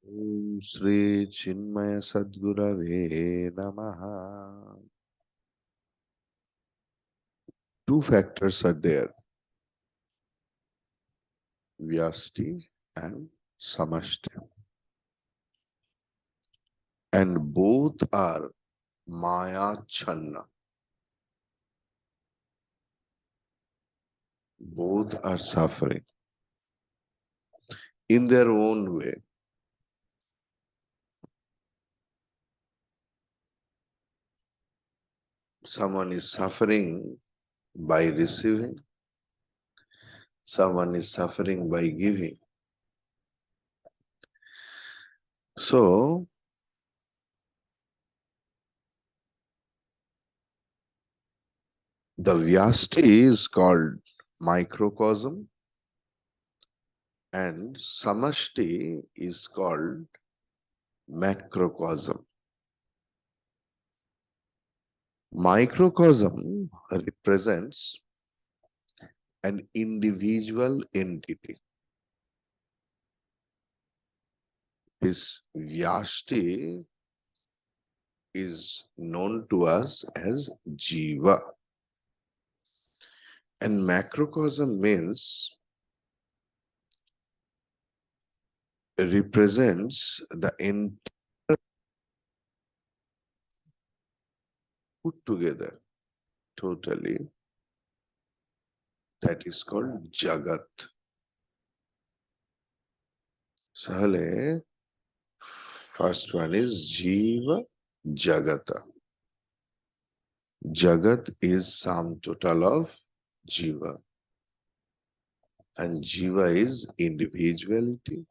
Om Sri Chinmaya Sadgurave Namaha. Two factors are there, Vyasti and Samashti. And both are Maya Channa. Both are suffering in their own way. Someone is suffering by receiving, someone is suffering by giving. So, the Vyasti is called microcosm and Samashti is called macrocosm. Microcosm represents an individual entity. This Vyashti is known to us as Jiva. And macrocosm means represents the entity put together totally. That is called Jagat. Sahale, first one is Jiva Jagata. Jagat is sum total of Jiva. And Jiva is individuality.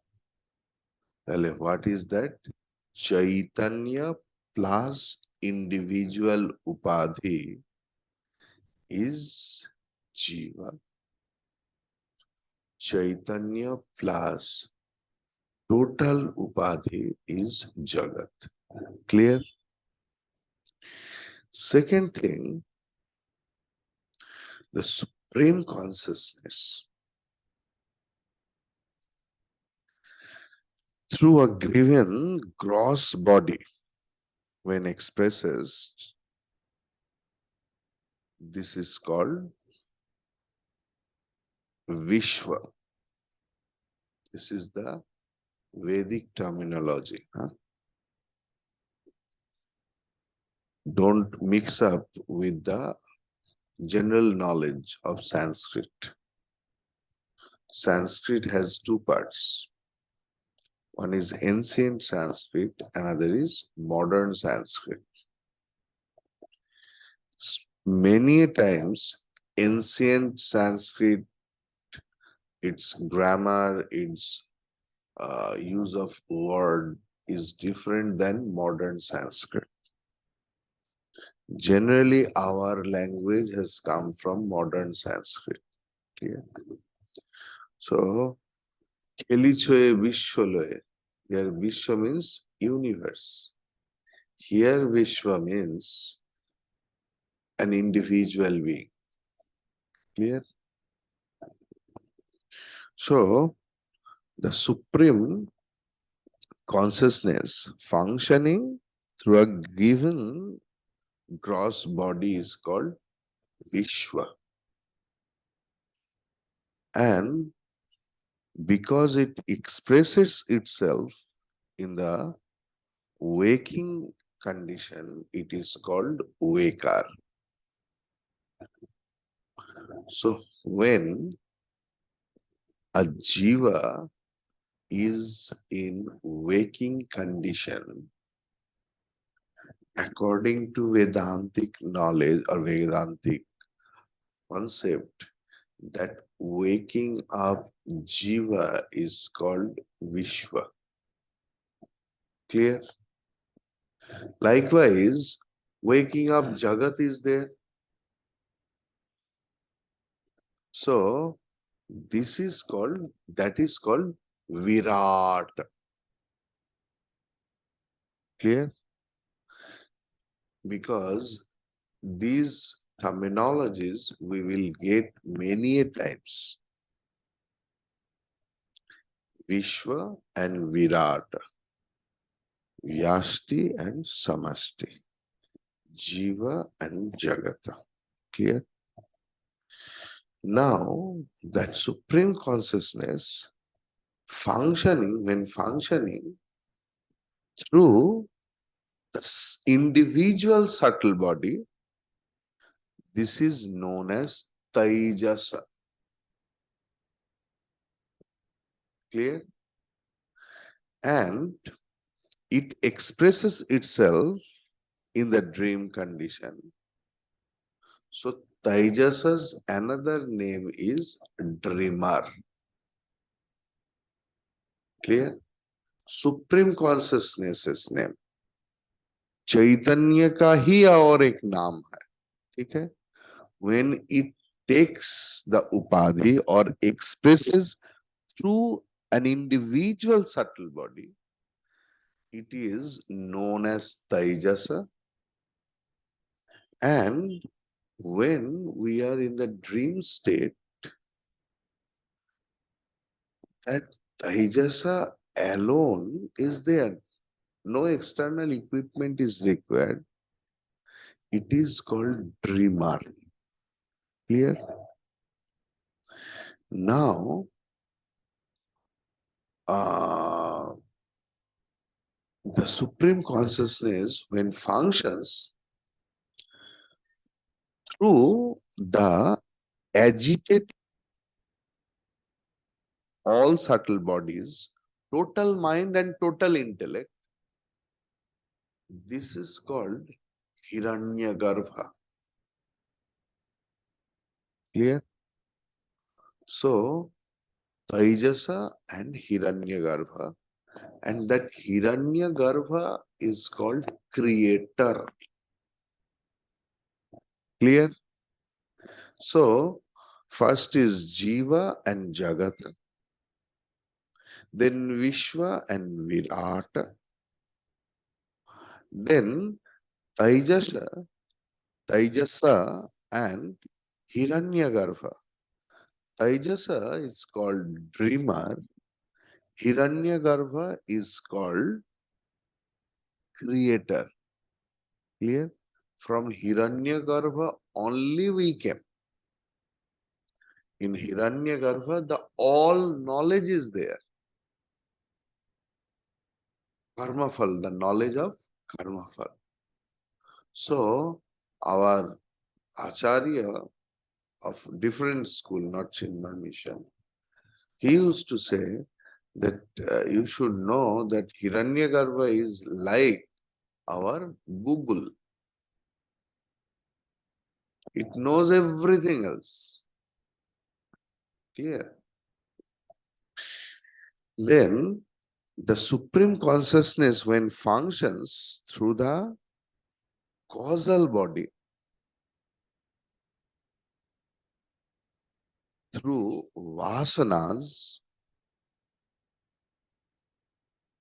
What is that? Chaitanya plus individual upadhi is Jiva. Chaitanya plus total upadhi is Jagat. Clear? Second thing, the supreme consciousness through a given gross body when expresses, this is called Vishwa. This is the Vedic terminology. Don't mix up with the general knowledge of Sanskrit. Sanskrit has two parts. One is ancient Sanskrit, another is modern Sanskrit. Many times, ancient Sanskrit, its grammar, its use of word is different than modern Sanskrit. Generally, our language has come from modern Sanskrit. Clear? So, Kelichoye Vishwaloye. Here, Vishwa means universe. Here, Vishwa means an individual being. Clear? So, the supreme consciousness functioning through a given gross body is called Vishwa. And because it expresses itself in the waking condition, it is called Vakar. So when a jiva is in waking condition, according to Vedantic knowledge or Vedantic concept, that waking up jiva is called Vishwa. Clear? Likewise, waking up Jagat is there. So, that is called Virat. Clear? Because these terminologies we will get many times. Vishwa and Virat. Vyashti and Samashti, Jiva and Jagata. Clear? Now, that supreme consciousness when functioning through the individual subtle body, this is known as Taijasa. Clear? And it expresses itself in the dream condition. So Taijasa's another name is dreamer. Clear? Supreme consciousness's name. चैतन्य का ही और एक नाम है. ठीक है? When it takes the upadhi or expresses through an individual subtle body, it is known as Taijasa. And when we are in the dream state, that Taijasa alone is there. No external equipment is required. It is called dreamer. Clear? Now, the supreme consciousness, when functions through the agitate all subtle bodies, total mind and total intellect, this is called Hiranyagarbha. Clear? So, Taijasa and Hiranyagarbha, and that Hiranyagarbha is called creator. Clear? So, first is Jiva and Jagata, then Vishwa and Virata, then Taijasa and Hiranyagarbha. Taijasa is called dreamer, Hiranyagarbha is called creator. Clear? From Hiranyagarbha only we came. In Hiranyagarbha, the all knowledge is there. Karmafal, the knowledge of Karmafal. So, our Acharya of different school, not Chinmay Mission, he used to say that you should know that Hiranyagarbha is like our Google. It knows everything else. Clear? Then, the supreme consciousness, when functions through the causal body, through vasanas,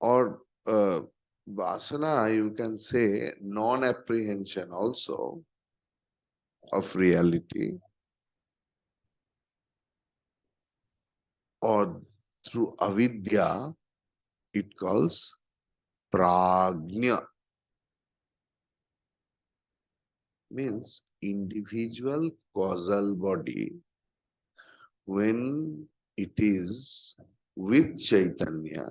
or vasana, you can say non-apprehension also of reality, or through avidya, it calls prajna, means individual causal body, when it is with Chaitanya,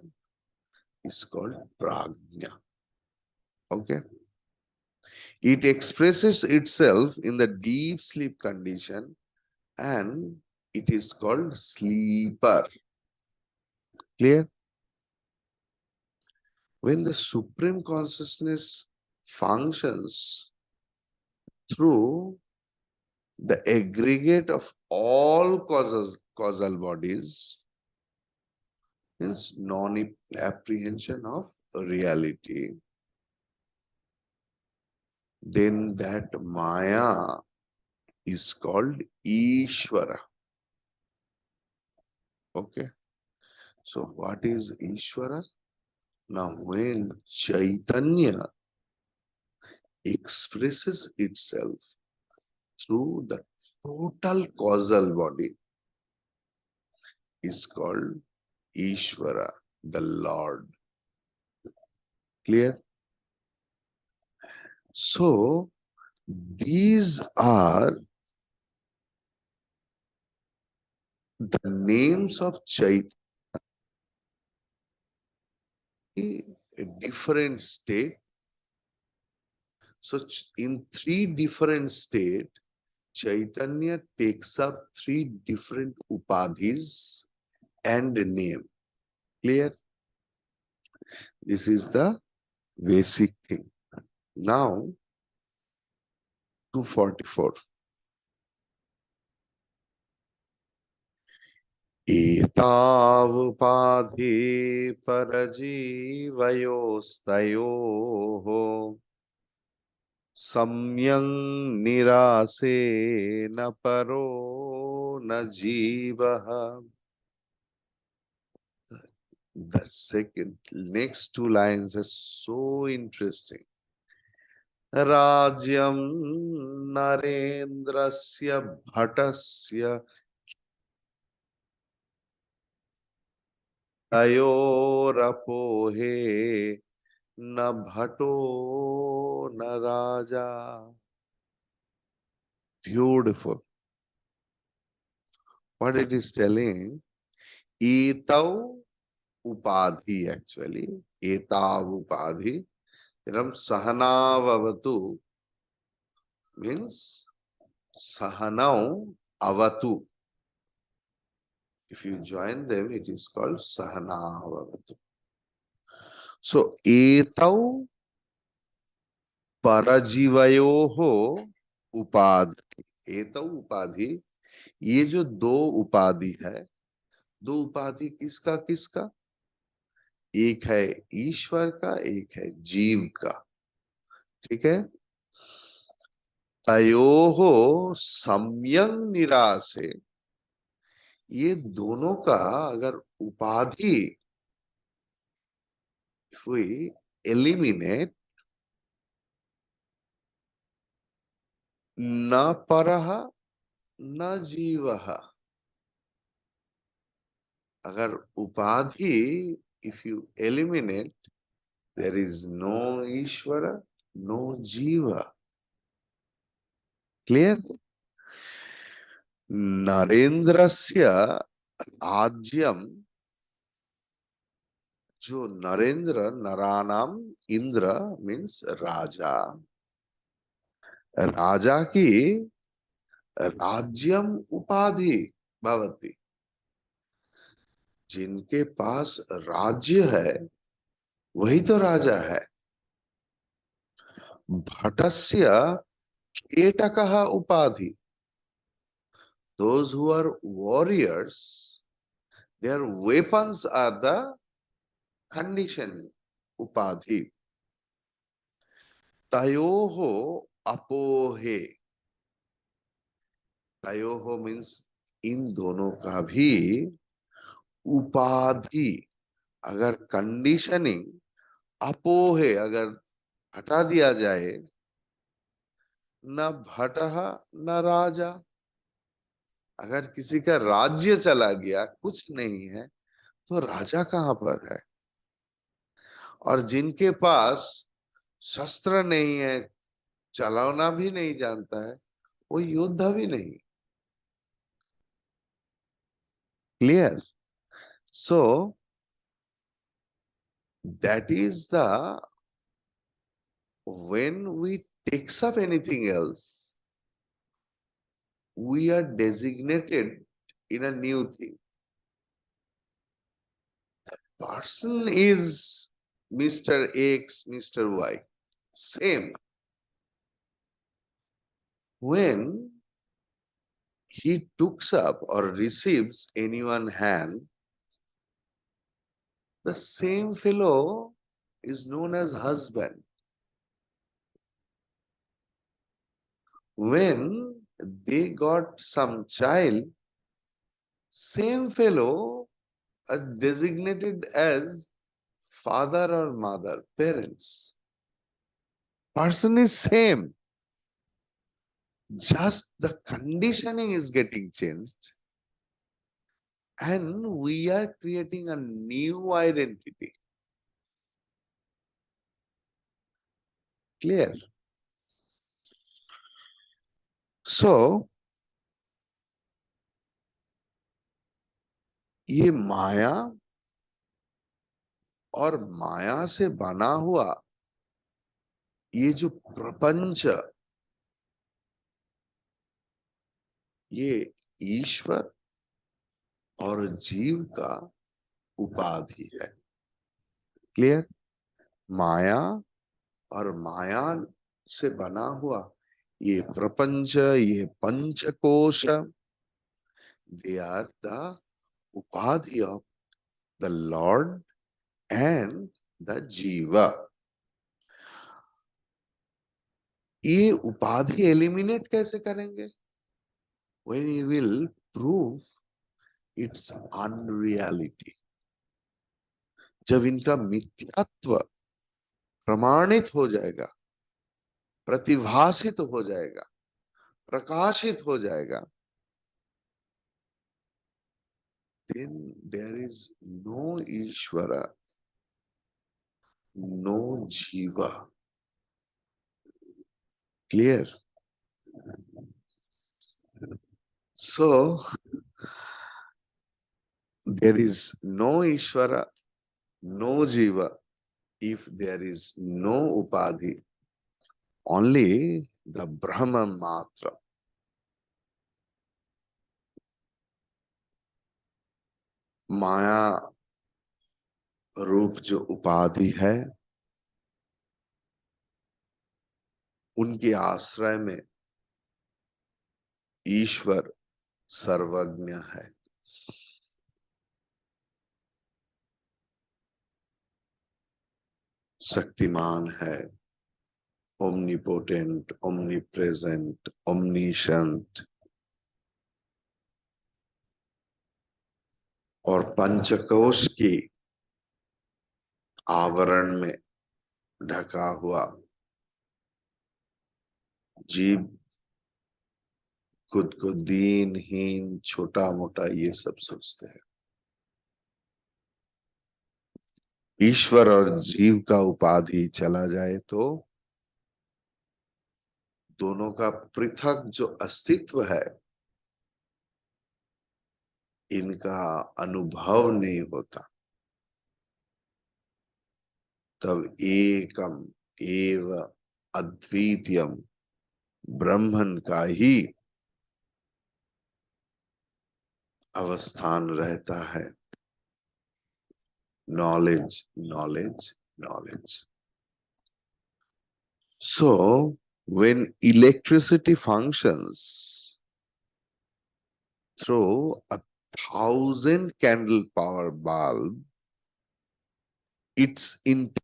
is called prajna. Okay? It expresses itself in the deep sleep condition and it is called sleeper. Clear? When the supreme consciousness functions through the aggregate of all causal bodies, means non-apprehension of reality, then that Maya is called Ishvara. Okay. So what is Ishvara? Now when Chaitanya expresses itself through the total causal body, is called Ishvara, the Lord. Clear? So these are the names of Chaitanya, a different state. So in three different states, Chaitanya takes up three different upadhis and a name. Clear? This is the basic thing. Now, 244. एतावुपाधि परजीवयोस्तयोः सम्यं निरासेन परो न जीवः. The second, next two lines are so interesting. Rajyam narendrasya bhatasya tayorapohe na bhato na raja. Beautiful. What it is telling, etau upadhi actually, etav upadhi, ram sahanavavatu means sahanau avatu. If you join them, it is called sahanavavatu. So, etau parajivayoho upadhi. etau उपाधि, ये जो दो उपाधि है, दो उपाधि किसका किसका? एक है ईश्वर का, एक है जीव का. ठीक है. तयोहो सम्यक निरासे, ये दोनों का अगर उपाधि if we eliminate, न परह न जीवः. अगर उपाधि if you eliminate, there is no Ishvara, no Jiva. Clear? नरेंद्रस्य राज्यम, जो नरेंद्र, नरानाम, इंद्र मीन्स राजा, राजा की राज्यम उपाधि भवति, जिनके पास राज्य है वही तो राजा है. भटस्य केटकः उपाधि, those who are warriors, their weapons are the conditioning upadhi. तयोहो अपोहे, तयोहो मीन्स इन दोनों का भी उपाधि अगर कंडीशनिंग अपोहे अगर हटा दिया जाए, न भटह न राजा. अगर किसी का राज्य चला गया, कुछ नहीं है, तो राजा कहां पर है? और जिनके पास शस्त्र नहीं है, चलाना भी नहीं जानता है, वो योद्धा भी नहीं. Clear? So that is the, when we takes up anything else, we are designated in a new thing. Person is Mr. X, Mr. Y. Same. When he takes up or receives anyone hand, the same fellow is known as husband. When they got some child, same fellow are designated as father or mother, parents. Person is same. Just the conditioning is getting changed. And we are creating a new identity. Clear? So ये माया और माया से बना हुआ ये जो प्रपंच, ये ईश्वर और जीव का उपाधि है। क्लियर? माया और माया से बना हुआ ये प्रपंच, ये पंचकोश, दे आर द उपाधि of the Lord and the जीवा। ये उपाधि एलिमिनेट कैसे करेंगे? When you will prove its unreality, जब इनका मिथ्यात्व प्रमाणित हो जाएगा, प्रतिभासित हो जाएगा, प्रकाशित हो जाएगा, then there is no ईश्वरा, no jiva. Clear? So there is no Ishvara, no Jiva, if there is no Upadhi, only the Brahma Matra. माया रूप जो उपाधि है, उनके आश्रय में ईश्वर सर्वज्ञ है, शक्तिमान है, ओमनीपोटेंट, ओमनीप्रेजेंट, ओमनीशंट, और पंचकोश की आवरण में ढका हुआ जीव खुद को दीनहीन, छोटा मोटा ये सब सोचते हैं। ईश्वर और जीव का उपाधि चला जाए तो दोनों का पृथक जो अस्तित्व है, इनका अनुभव नहीं होता। तब एकम एव अद्वितीयम ब्रह्मन का ही अवस्थान रहता है। Knowledge, knowledge, knowledge. So when electricity functions through 1,000 candle power bulb, its intent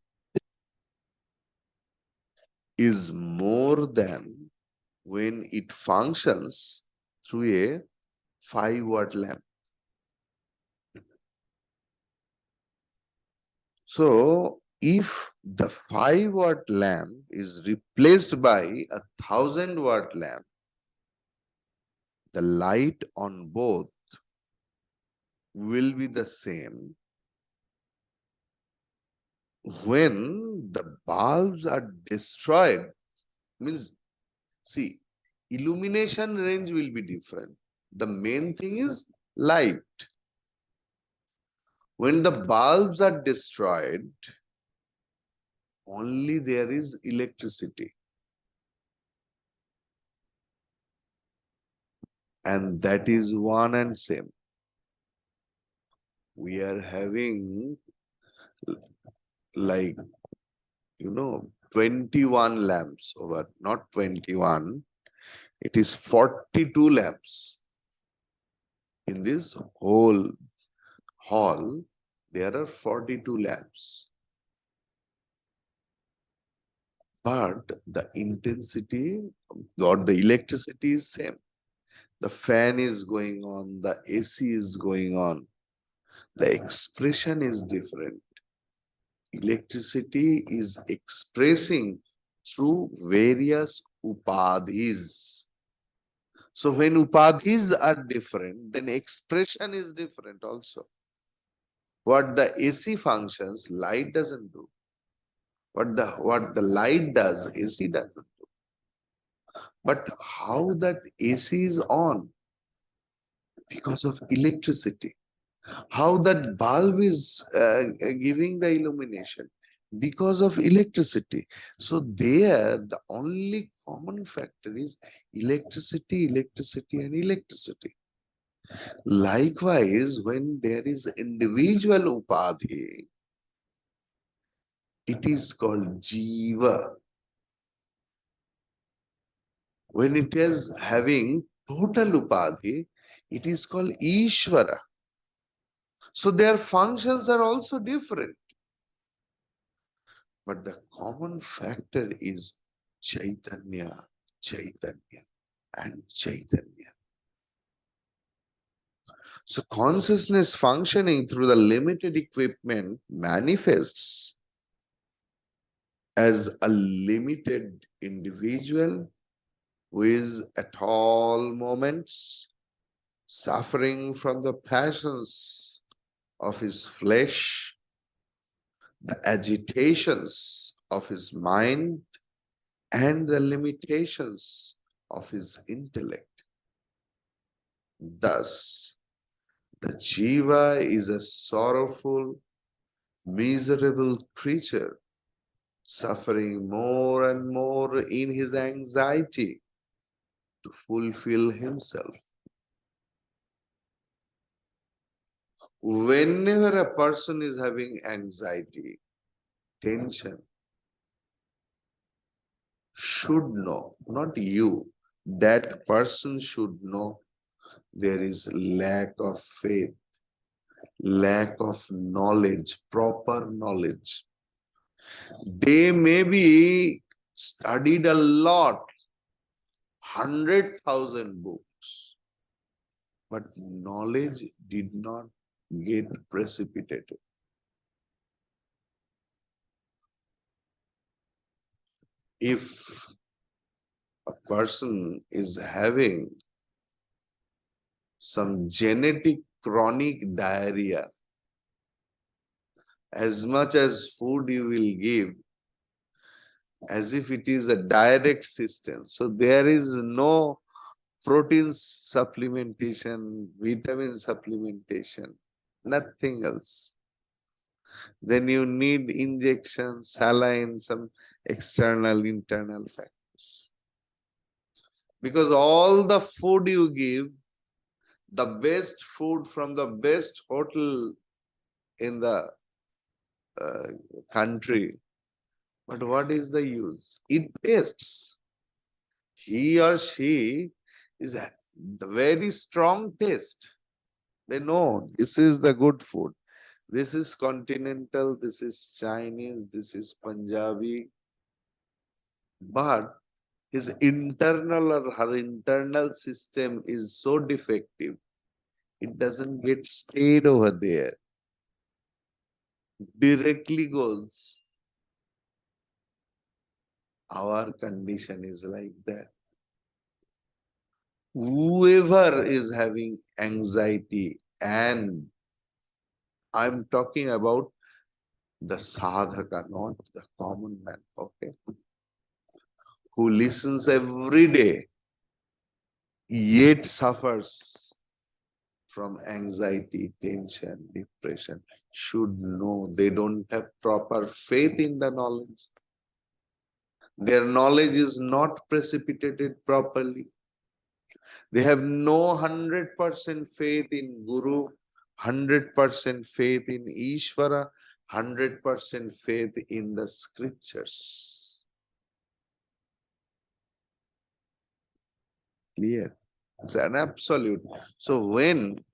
is more than when it functions through a 5-watt lamp. So if the 5-watt lamp is replaced by a 1,000-watt lamp, the light on both will be the same. When the bulbs are destroyed, means, see, illumination range will be different. The main thing is light. When the bulbs are destroyed, only there is electricity. And that is one and same. We are having, like, 21 lamps over, not 21, it is 42 lamps. In this whole hall, there are 42 lamps. But the intensity or the electricity is same. The fan is going on, the AC is going on. The expression is different. Electricity is expressing through various upadhis. So when upadhis are different, then expression is different also. What the AC functions, light doesn't do. What the light does, AC doesn't do. But how that AC is on? Because of electricity. How that bulb is giving the illumination? Because of electricity. So there, the only common factor is electricity, electricity, and electricity. Likewise, when there is individual upadhi, it is called jiva. When it is having total upadhi, it is called Ishvara. So their functions are also different. But the common factor is Chaitanya, Chaitanya, and Chaitanya. So consciousness functioning through the limited equipment manifests as a limited individual who is at all moments suffering from the passions of his flesh, the agitations of his mind, and the limitations of his intellect. Thus, the jiva is a sorrowful, miserable creature, suffering more and more in his anxiety to fulfill himself. Whenever a person is having anxiety, tension, should know, not you, that person should know there is lack of faith, lack of knowledge, proper knowledge. They may be studied a lot, 100,000 books, but knowledge did not get precipitated. If a person is having some genetic chronic diarrhea, as much as food you will give, as if it is a direct system. So there is no protein supplementation, vitamin supplementation, nothing else. Then you need injection, saline, some external, internal factors. Because all the food you give, the best food from the best hotel in the uh, country, but what is the use? It tastes. He or she is the very strong taste. They know this is the good food. This is continental, this is Chinese, this is Punjabi. But his internal or her internal system is so defective, it doesn't get stayed over there. Directly goes. Our condition is like that. Whoever is having anxiety, and I'm talking about the sadhaka, not the common man, okay, who listens every day, yet suffers from anxiety, tension, depression, should know they don't have proper faith in the knowledge. Their knowledge is not precipitated properly. They have no 100% faith in Guru, 100% faith in Ishvara, 100% faith in the scriptures. Clear? It's an absolute. So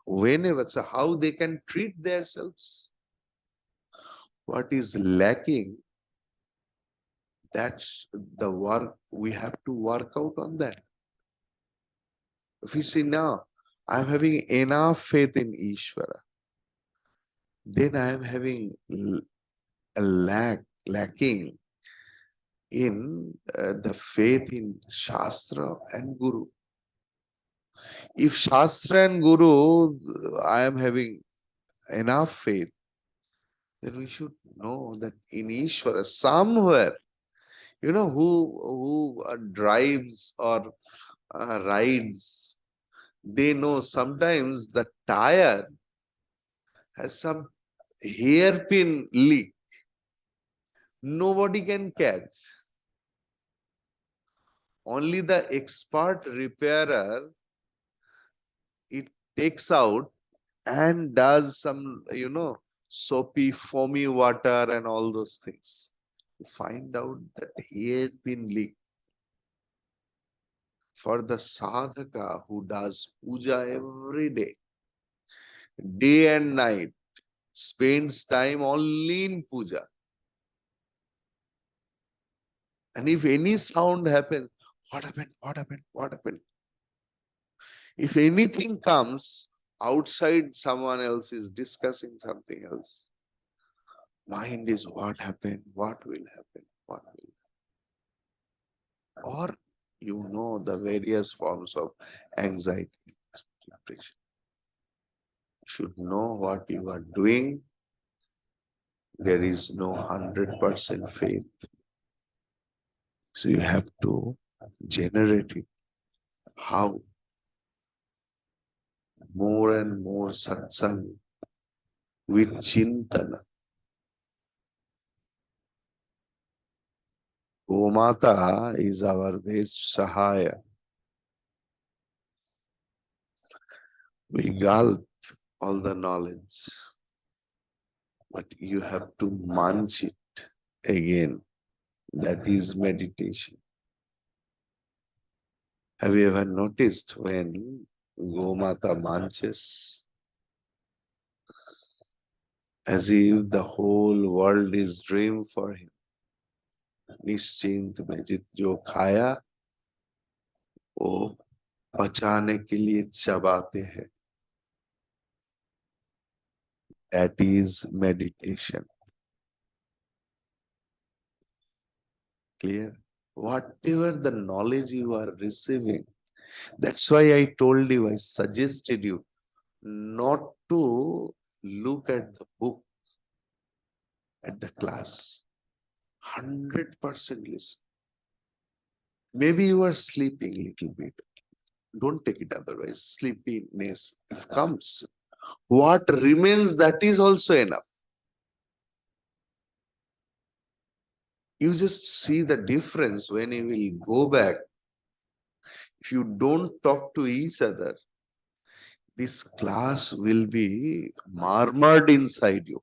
whenever, so how they can treat themselves? What is lacking? That's the work. We have to work out on that. If you see now, I'm having enough faith in Ishvara, then I am having a lacking in the faith in Shastra and Guru. If Shastra and Guru, I am having enough faith, then we should know that in Ishvara, somewhere You know who drives or rides, they know sometimes the tire has some hairpin leak. Nobody can catch. Only the expert repairer, it takes out and does some, soapy, foamy water and all those things. To find out that hairpin leak. For the sadhaka who does puja every day and night, spends time only in puja. And if any sound happens, what happened? What happened? What happened? If anything comes outside, someone else is discussing something else. Mind is what happened, what will happen, what will happen. Or the various forms of anxiety, depression. You should know what you are doing. There is no 100% faith. So you have to generate it. How? More and more satsang with chintana. Gomata is our best sahaya. We gulp all the knowledge, but you have to munch it again. That is meditation. Have you ever noticed when Gomata munches, as if the whole world is dream for him? निश्चिंत में जित जो खाया वो पचाने के लिए चबाते हैं. That is meditation. Clear? Whatever the knowledge you are receiving, that's why I told you, I suggested you not to look at the book, at the class. 100% listen. Maybe you are sleeping a little bit. Don't take it otherwise. Sleepiness, if comes, what remains, that is also enough. You just see the difference when you will go back. If you don't talk to each other, this class will be murmured inside you.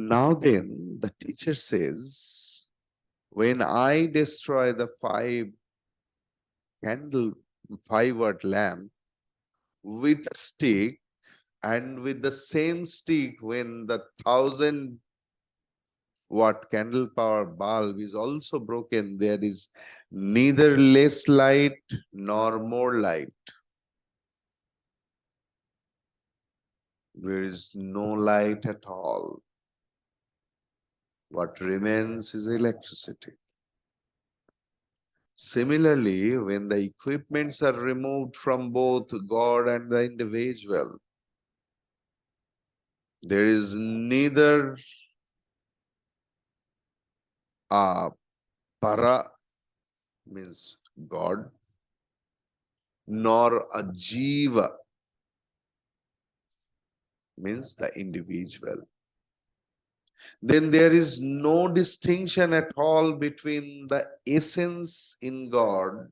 Now then, the teacher says, when I destroy the 5-watt lamp with a stick, and with the same stick, when the 1,000-watt candle power bulb is also broken, there is neither less light nor more light. There is no light at all. What remains is electricity. Similarly, when the equipments are removed from both God and the individual, there is neither a para, means God, nor a jiva, means the individual. Then there is no distinction at all between the essence in God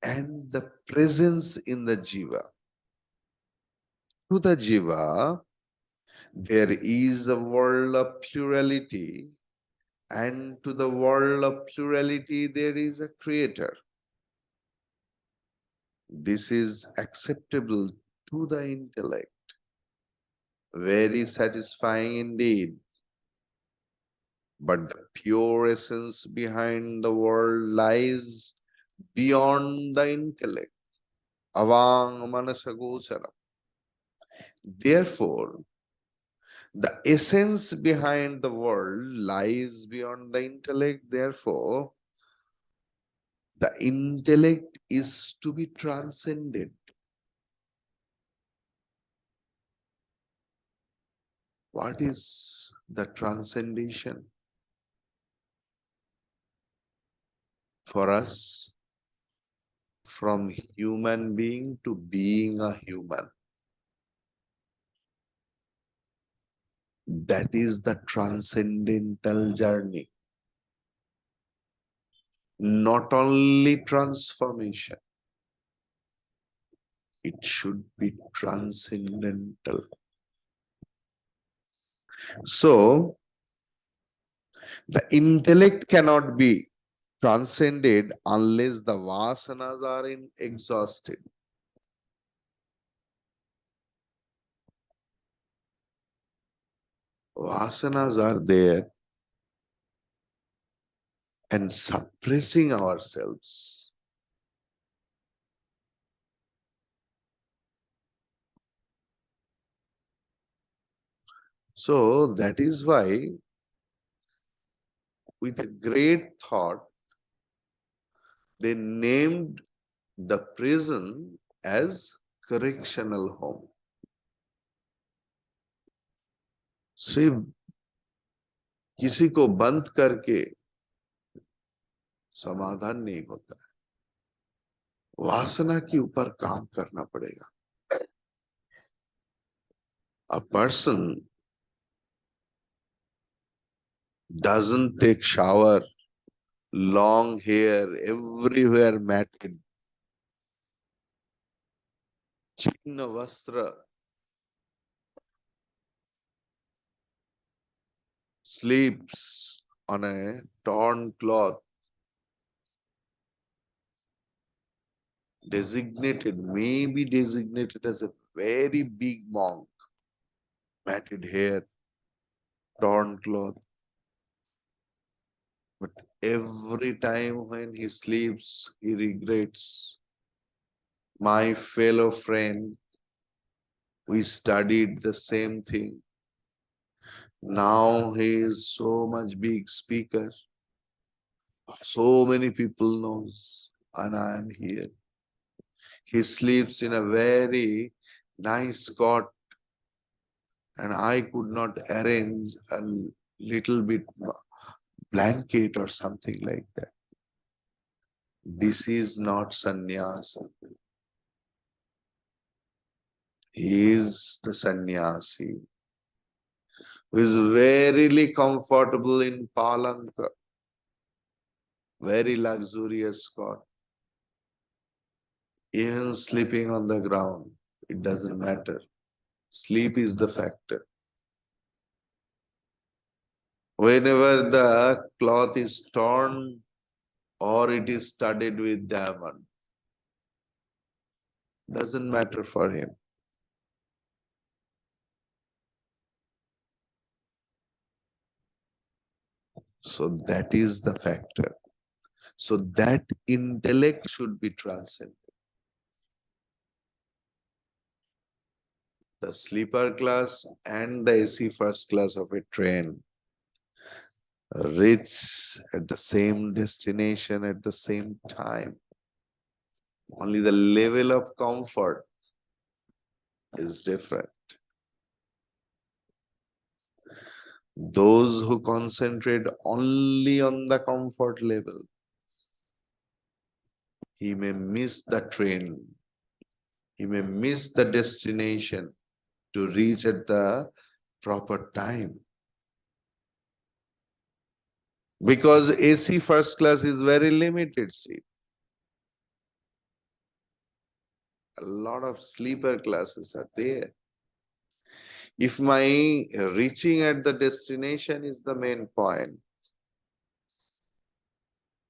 and the presence in the jiva. To the jiva, there is a world of plurality, and to the world of plurality, there is a creator. This is acceptable to the intellect. Very satisfying indeed. But the pure essence behind the world lies beyond the intellect. Avang manasagocharam. Therefore, the essence behind the world lies beyond the intellect. Therefore, the intellect is to be transcended. What is the transcendation for us from human being to being a human? That is the transcendental journey. Not only transformation, it should be transcendental. So, the intellect cannot be transcended unless the vasanas are exhausted. Vasanas are there and suppressing ourselves. So that is why, with a great thought, they named the prison as correctional home. सिर्फ किसी को बंद करके समाधान नहीं होता है, वासना के ऊपर काम करना पड़ेगा. A person doesn't take shower, long hair, everywhere matted, chikna vastra, sleeps on a torn cloth, maybe designated as a very big monk, matted hair, torn cloth. But every time when he sleeps, he regrets. My fellow friend, we studied the same thing. Now he is so much big speaker. So many people knows, and I am here. He sleeps in a very nice cot, and I could not arrange a little bit blanket or something like that. This is not sannyasa. He is the sannyasi who is verily comfortable in palanka, very luxurious cot. Even sleeping on the ground, it doesn't matter. Sleep is the factor. Whenever the cloth is torn or it is studded with diamond, doesn't matter for him. So that is the factor. So that intellect should be transcended. The sleeper class and the AC first class of a train reach at the same destination at the same time. Only the level of comfort is different. Those who concentrate only on the comfort level, he may miss the train, he may miss the destination to reach at the proper time. Because AC first class is very limited seat. A lot of sleeper classes are there. If my reaching at the destination is the main point,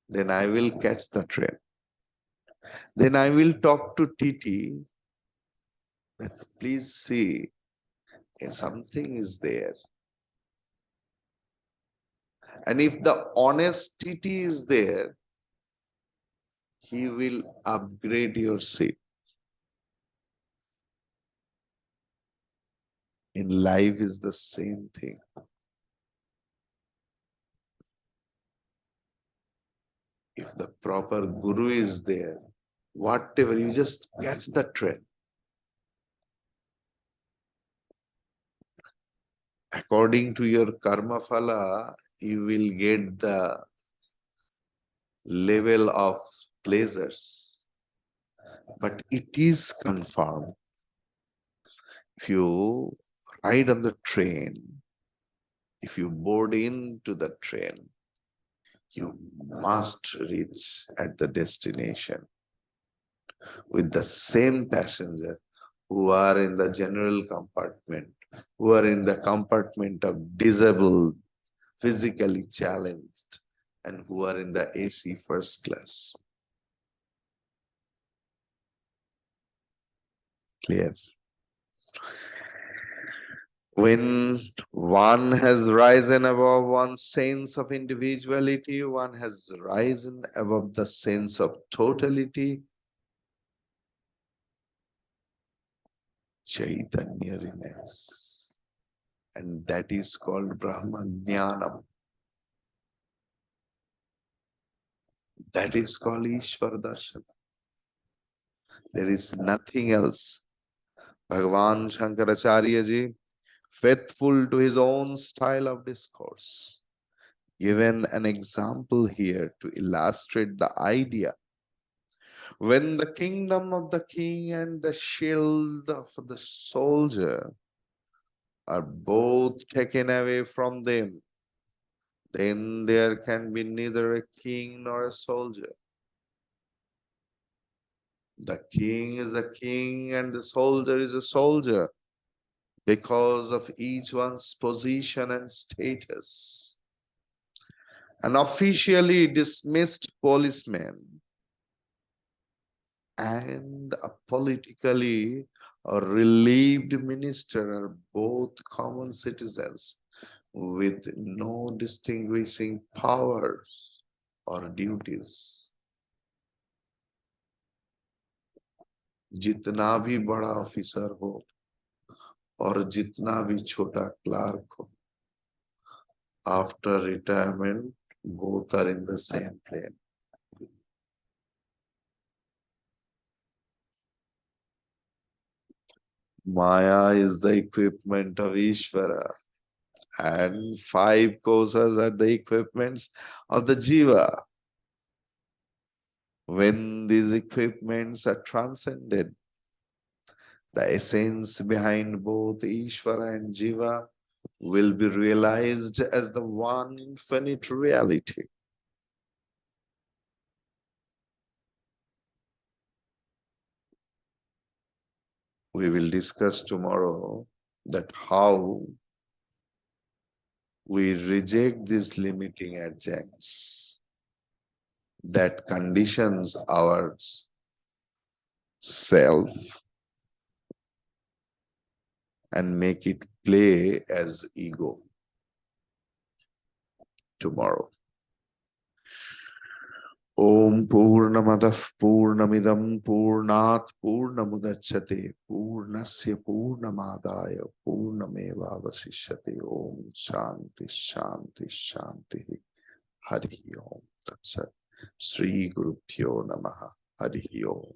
then I will catch the train. Then I will talk to TT that please see, something is there. And if the honest TT is there, he will upgrade your seat. In life is the same thing. If the proper guru is there, whatever, you just catch the train. According to your karma phala, you will get the level of pleasures. But it is confirmed. If you ride on the train, if you board into the train, you must reach at the destination with the same passenger who are in the general compartment, who are in the compartment of disabled, physically challenged, and who are in the AC first class. Clear? When one has risen above one's sense of individuality, one has risen above the sense of totality, Chaitanya remains. And that is called Brahma Jnanam. That is called Ishvara Darshana. There is nothing else. Bhagavan Shankaracharya ji, faithful to his own style of discourse, given an example here to illustrate the idea. When the kingdom of the king and the shield of the soldier are both taken away from them, then there can be neither a king nor a soldier. The king is a king and the soldier is a soldier because of each one's position and status. An officially dismissed policeman and a politically relieved minister are both common citizens with no distinguishing powers or duties. जितना भी बड़ा officer हो और जितना भी छोटा Clark हो, after retirement, both are in the same plane. Maya is the equipment of Ishvara, and five kosas are the equipments of the Jiva. When these equipments are transcended, the essence behind both Ishvara and Jiva will be realized as the one infinite reality. We will discuss tomorrow that how we reject these limiting adjuncts that conditions our self and make it play as ego tomorrow. Om Purnamadah Purnamidam Purnat Purnamudachyate Purnasya Purnamadaya Purnameva Vasishyate. Om Shanti Shanti Shanti. Hari Om. That's it. Sri Guru Pyo Namaha. Hari Om.